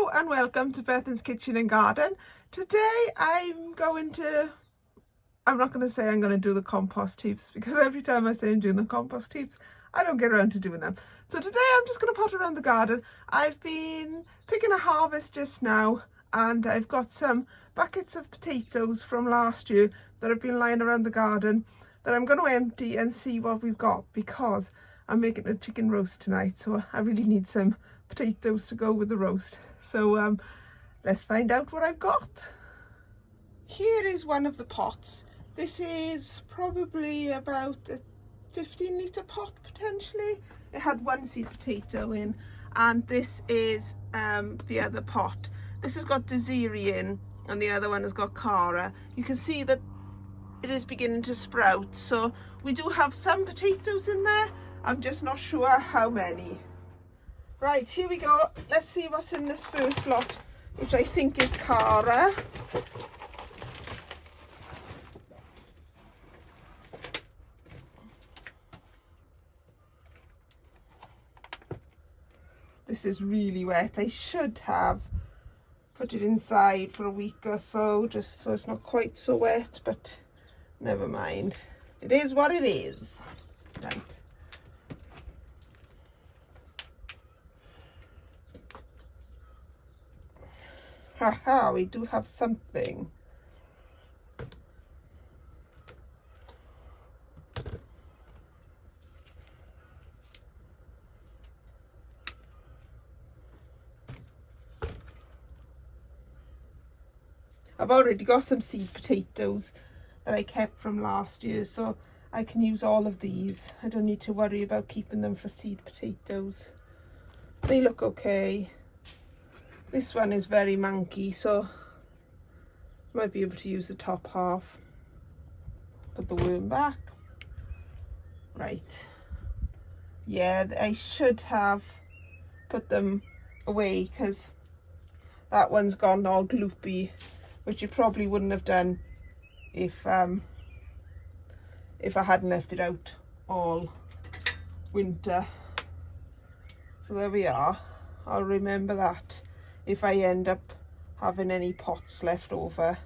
Hello and welcome to Bethan's Kitchen and Garden. Today I'm not going to say I'm going to do the compost heaps, because every time I say I'm doing the compost heaps I don't get around to doing them. So today I'm just going to pot around the garden. I've been picking a harvest just now and I've got some buckets of potatoes from last year that have been lying around the garden that I'm going to empty and see what we've got, because I'm making a chicken roast tonight, so I really need some potatoes to go with the roast. So let's find out what I've got. Here is one of the pots. This is probably about a 15-litre pot potentially. It had one seed potato in, and this is the other pot. This has got Desiree in and the other one has got Cara. You can see that it is beginning to sprout, so we do have some potatoes in there. I'm just not sure how many. Right, here we go. Let's see what's in this first lot, which I think is Cara. This is really wet. I should have put it inside for a week or so, just so it's not quite so wet, but never mind. It is what it is. Right. Haha, we do have something. I've already got some seed potatoes that I kept from last year, so I can use all of these. I don't need to worry about keeping them for seed potatoes. They look okay. This one is very manky, so I might be able to use the top half. Put the worm back. Right. Yeah, I should have put them away because that one's gone all gloopy, which you probably wouldn't have done if I hadn't left it out all winter. So there we are. I'll remember that if I end up having any pots left over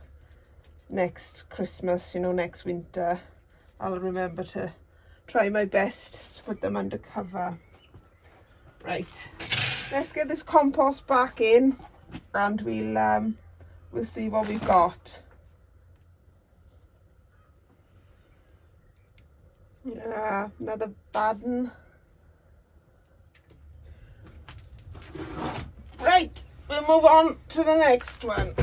next Christmas, you know, next winter. I'll remember to try my best to put them under cover. Right, let's get this compost back in and we'll see what we've got. Yeah, another bad one. Right, we'll move on to the next one.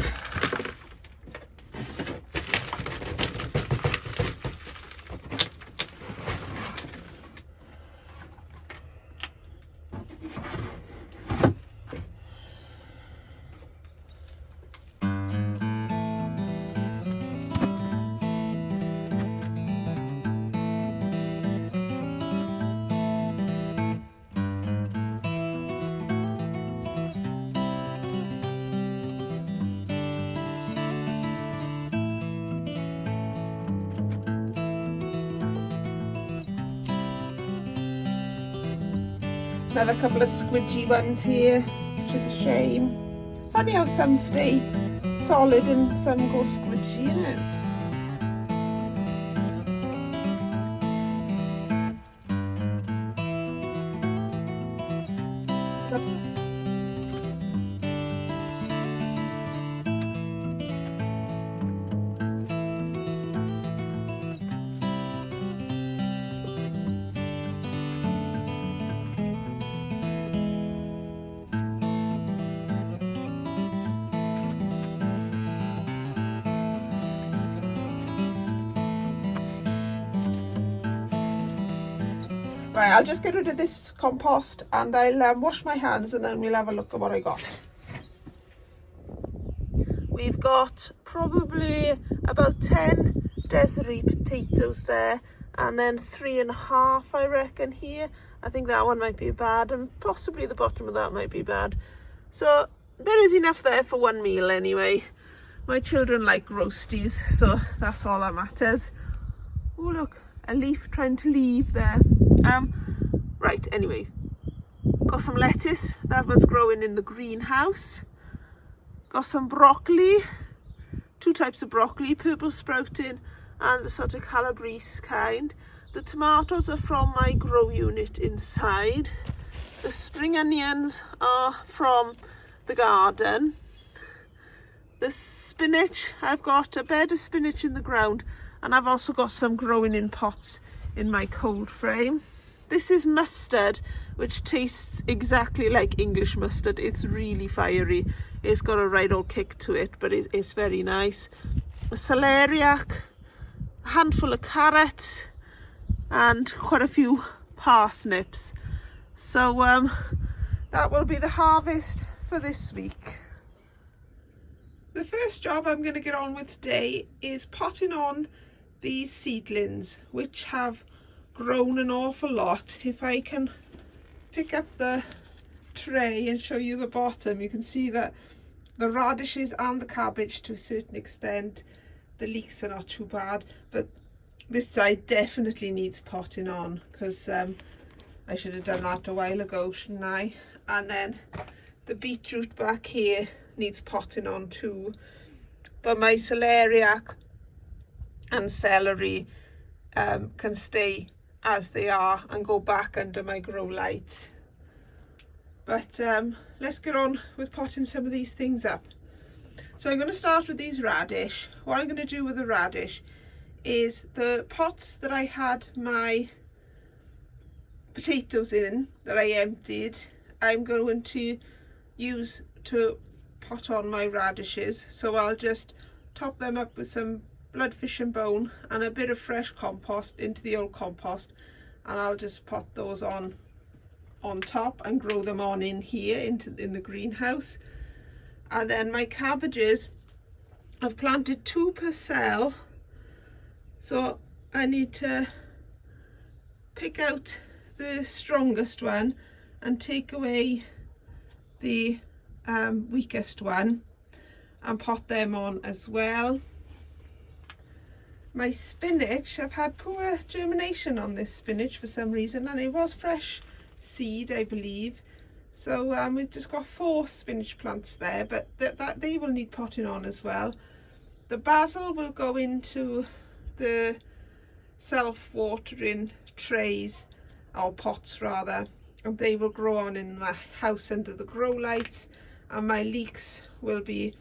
Another couple of squidgy ones here, which is a shame. Funny how some stay solid and some go squidgy, isn't it? Right, I'll just get rid of this compost and I'll wash my hands and then we'll have a look at what I got. We've got probably about 10 Desiree potatoes there, and then 3.5 I reckon here. I think that one might be bad, and possibly the bottom of that might be bad. So there is enough there for one meal anyway. My children like roasties, so that's all that matters. Oh look, a leaf trying to leave there. Right, anyway, got some lettuce. That was growing in the greenhouse. Got some broccoli, 2 types of broccoli, purple sprouting and the sort of Calabrese kind. The tomatoes are from my grow unit inside. The spring onions are from the garden. The spinach, I've got a bed of spinach in the ground, and I've also got some growing in pots in my cold frame. This is mustard, which tastes exactly like English mustard. It's really fiery. It's got a right old kick to it, but it's very nice. A celeriac, a handful of carrots, and quite a few parsnips. So that will be the harvest for this week. The first job I'm going to get on with today is potting on these seedlings, which have grown an awful lot. If I can pick up the tray and show you the bottom, you can see that the radishes and the cabbage, to a certain extent, the leeks are not too bad, but this side definitely needs potting on, because I should have done that a while ago, shouldn't I? And then the beetroot back here needs potting on too, but my celeriac and celery can stay as they are and go back under my grow lights. But let's get on with potting some of these things up. So I'm going to start with these radish. What I'm going to do with the radish is the pots that I had my potatoes in that I emptied, I'm going to use to pot on my radishes. So I'll just top them up with some bloodfish and bone and a bit of fresh compost into the old compost, and I'll just pot those on top and grow them on in here in the greenhouse. And then my cabbages, I've planted 2 per cell, so I need to pick out the strongest one and take away the weakest one and pot them on as well. My spinach, I've had poor germination on this spinach for some reason, and it was fresh seed, I believe. So we've just got 4 spinach plants there, but that they will need potting on as well. The basil will go into the self-watering trays, or pots rather, and they will grow on in my house under the grow lights, and my leeks will be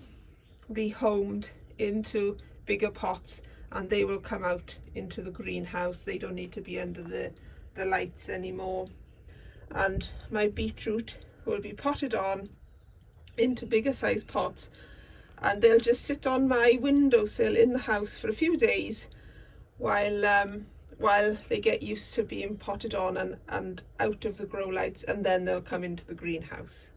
rehomed into bigger pots and they will come out into the greenhouse. They don't need to be under the lights anymore. And my beetroot will be potted on into bigger size pots, and they'll just sit on my windowsill in the house for a few days while they get used to being potted on and out of the grow lights, and then they'll come into the greenhouse.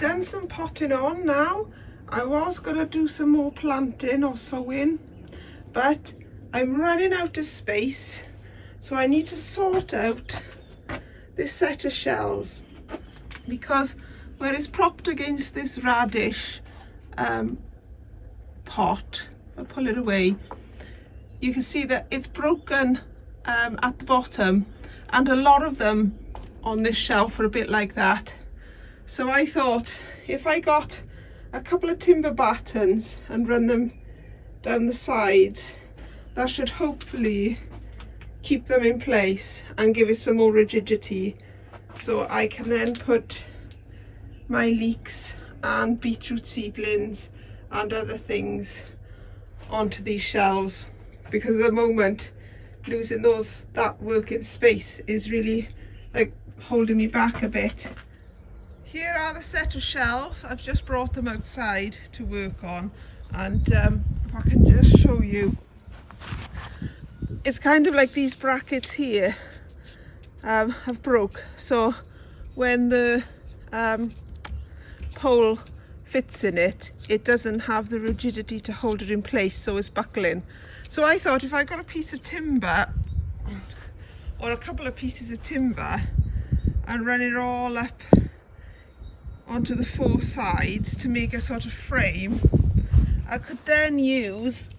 done some potting on now. I was going to do some more planting or sowing, but I'm running out of space, so I need to sort out this set of shelves, because where it's propped against this radish pot, I'll pull it away, you can see that it's broken at the bottom, and a lot of them on this shelf are a bit like that. So I thought if I got a couple of timber battens and run them down the sides, that should hopefully keep them in place and give it some more rigidity, so I can then put my leeks and beetroot seedlings and other things onto these shelves, because at the moment losing that working space is really like holding me back a bit. Here are the set of shelves. I've just brought them outside to work on, and if I can just show you, it's kind of like these brackets here have broke, so when the pole fits in it, it doesn't have the rigidity to hold it in place, so it's buckling. So I thought if I got a piece of timber or a couple of pieces of timber and run it all up onto the four sides to make a sort of frame, I could then use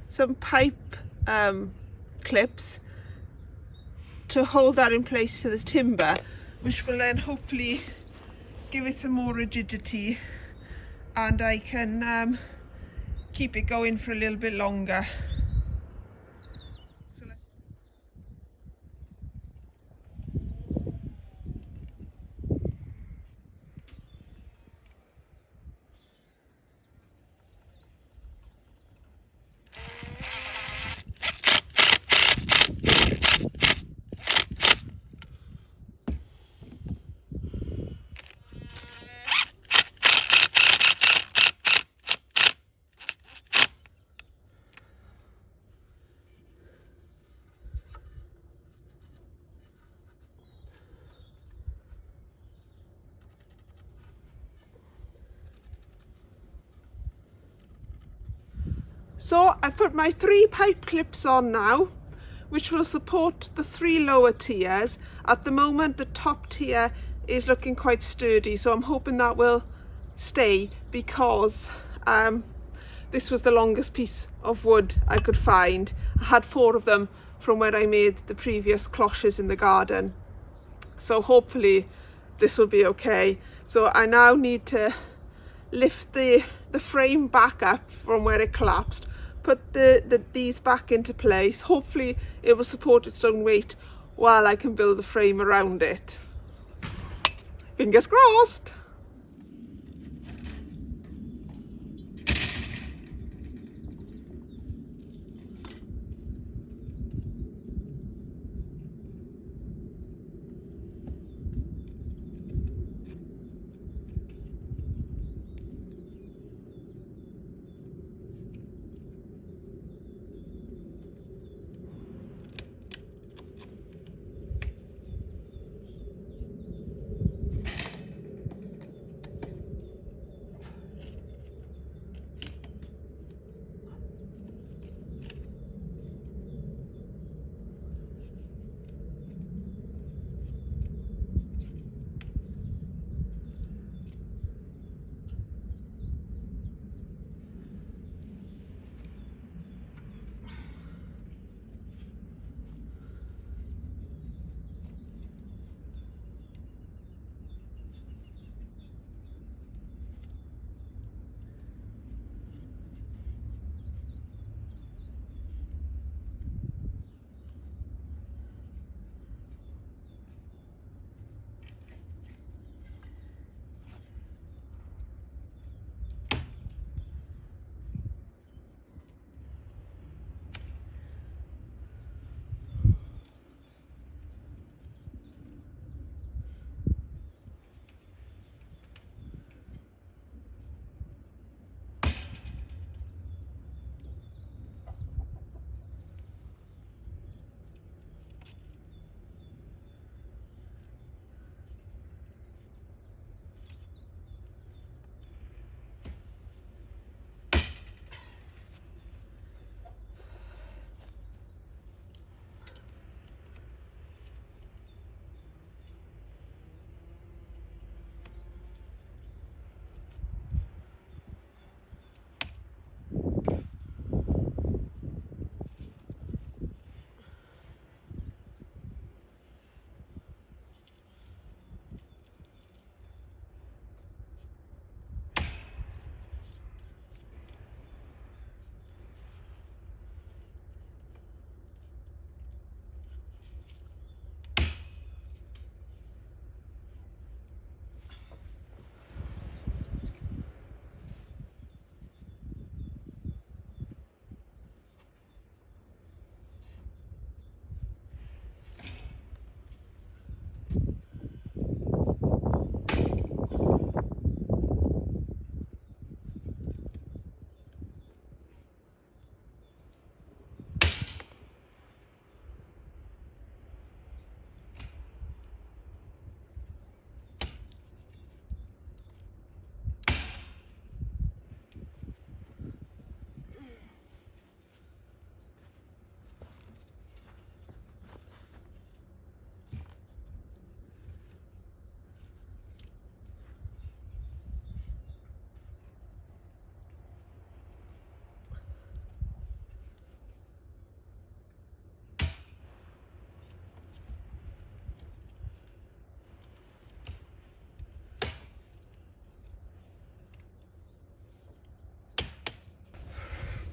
some pipe clips to hold that in place to the timber, which will then hopefully give it some more rigidity, and I can keep it going for a little bit longer. So I put my 3 pipe clips on now, which will support the 3 lower tiers. At the moment the top tier is looking quite sturdy, so I'm hoping that will stay, because this was the longest piece of wood I could find. I had 4 of them from when I made the previous cloches in the garden, so hopefully this will be okay. So I now need to lift the frame back up from where it collapsed, put these back into place. Hopefully it will support its own weight while I can build the frame around it. Fingers crossed.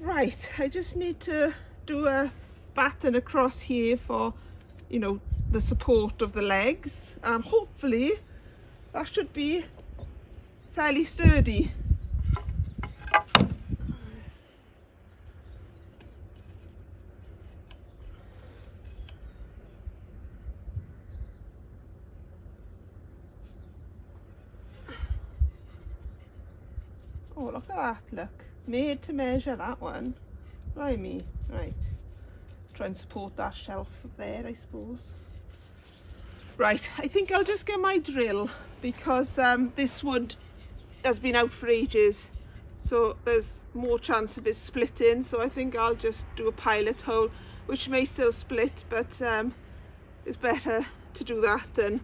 Right, I just need to do a batten across here for, you know, the support of the legs, and hopefully that should be fairly sturdy. Oh, look at that, look. Made to measure, that one. Right, me. Right. Try and support that shelf there, I suppose. Right, I think I'll just get my drill because this wood has been out for ages. So there's more chance of it splitting. So I think I'll just do a pilot hole, which may still split, but it's better to do that than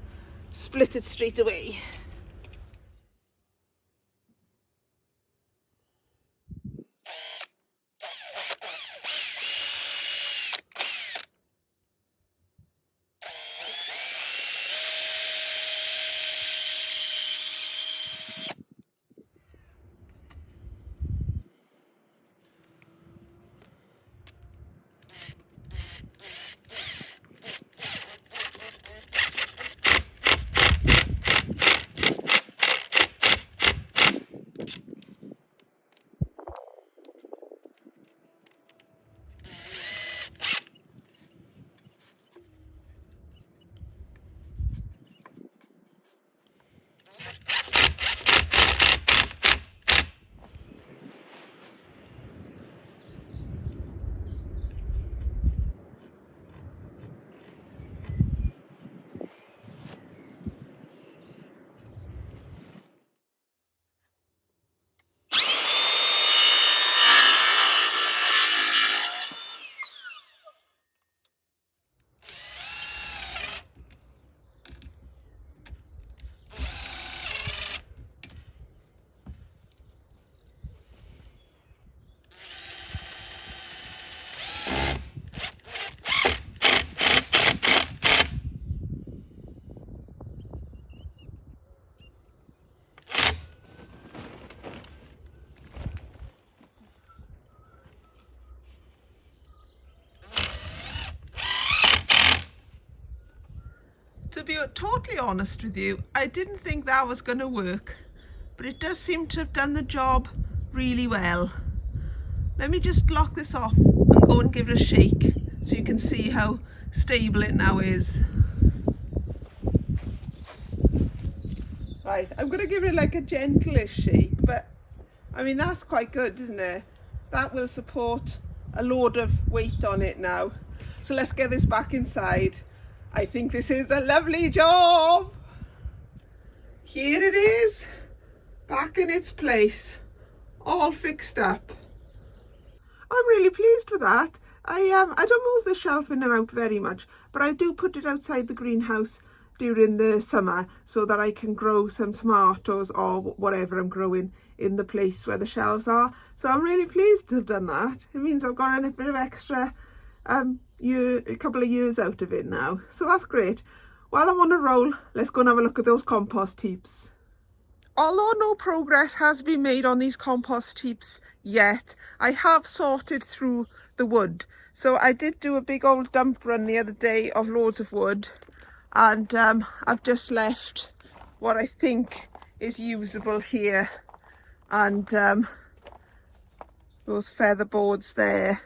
split it straight away. To be totally honest with you, I didn't think that was going to work, but it does seem to have done the job really well. Let me just lock this off and go and give it a shake so you can see how stable it now is. Right, I'm going to give it like a gentle-ish shake, but I mean that's quite good, isn't it? That will support a load of weight on it now. So let's get this back inside. I think this is a lovely job. Here it is, back in its place, all fixed up. I'm really pleased with that. I don't move the shelf in and out very much, but I do put it outside the greenhouse during the summer so that I can grow some tomatoes or whatever I'm growing in the place where the shelves are. So I'm really pleased to have done that. It means I've got a bit of extra a couple of years out of it now, so that's great. While I'm on a roll, let's go and have a look at those compost heaps. Although no progress has been made on these compost heaps yet, I have sorted through the wood. So I did do a big old dump run the other day of loads of wood, and I've just left what I think is usable here, and those feather boards there,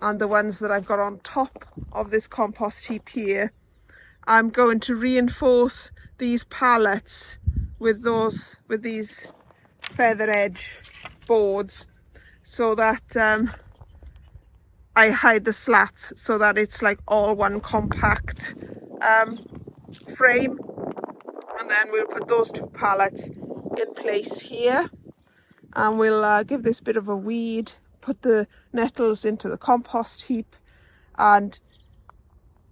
and the ones that I've got on top of this compost heap here. I'm going to reinforce these pallets with these feather edge boards so that I hide the slats so that it's like all one compact frame, and then we'll put those two pallets in place here, and we'll give this bit of a weed, put the nettles into the compost heap, and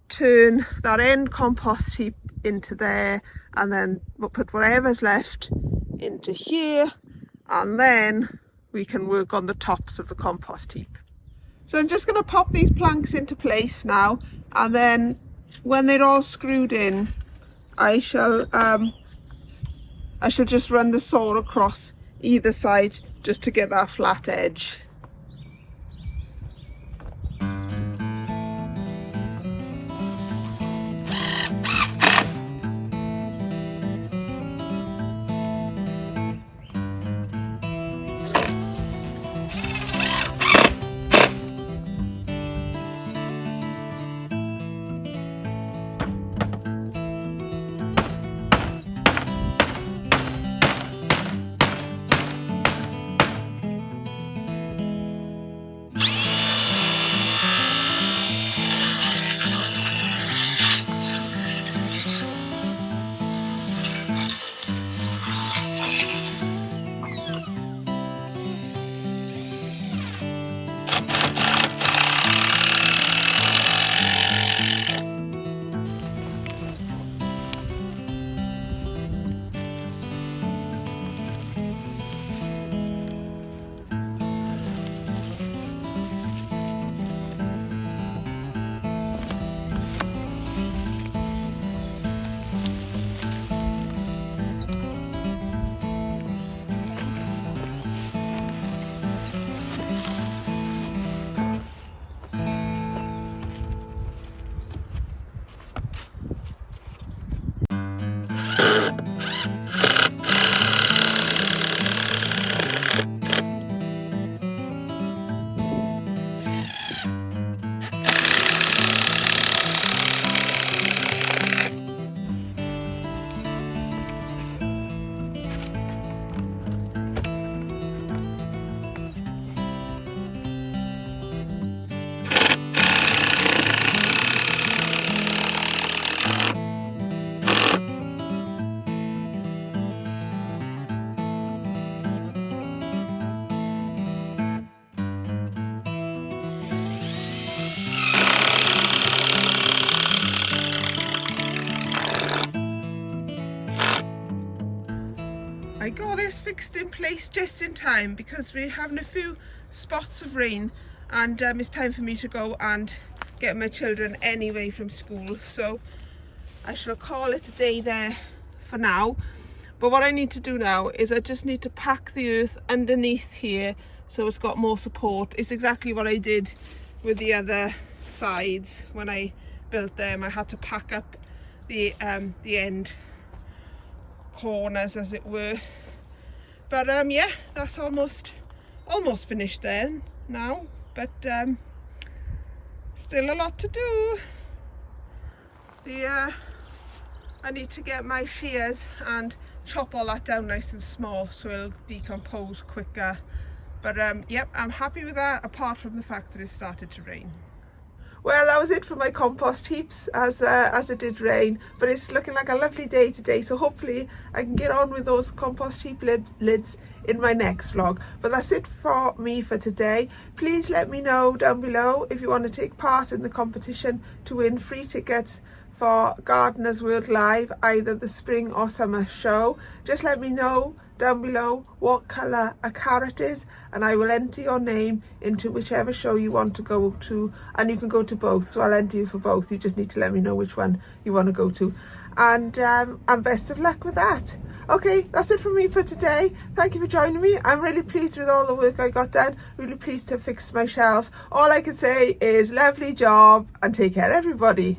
turn that end compost heap into there, and then we'll put whatever's left into here, and then we can work on the tops of the compost heap. So I'm just going to pop these planks into place now, and then when they're all screwed in, I shall just run the saw across either side just to get that flat edge. fixed in place just in time because we're having a few spots of rain, and it's time for me to go and get my children anyway from school, so I shall call it a day there for now. But what I need to do now is I just need to pack the earth underneath here so it's got more support. It's exactly what I did with the other sides when I built them. I had to pack up the end corners, as it were. But yeah, that's almost finished then now, but still a lot to do. I need to get my shears and chop all that down nice and small so it'll decompose quicker. But yep, I'm happy with that, apart from the fact that it started to rain. Well, that was it for my compost heaps, as it did rain, but it's looking like a lovely day today, so hopefully I can get on with those compost heap lids in my next vlog. But that's it for me for today. Please let me know down below if you want to take part in the competition to win free tickets for Gardeners World Live, either the spring or summer show. Just let me know down below what colour a carrot is, and I will enter your name into whichever show you want to go to, and you can go to both, so I'll enter you for both. You just need to let me know which one you want to go to, and best of luck with that. Okay, that's it from me for today. Thank you for joining me. I'm really pleased with all the work I got done, really pleased to fix my shelves. All I can say is lovely job, and take care everybody.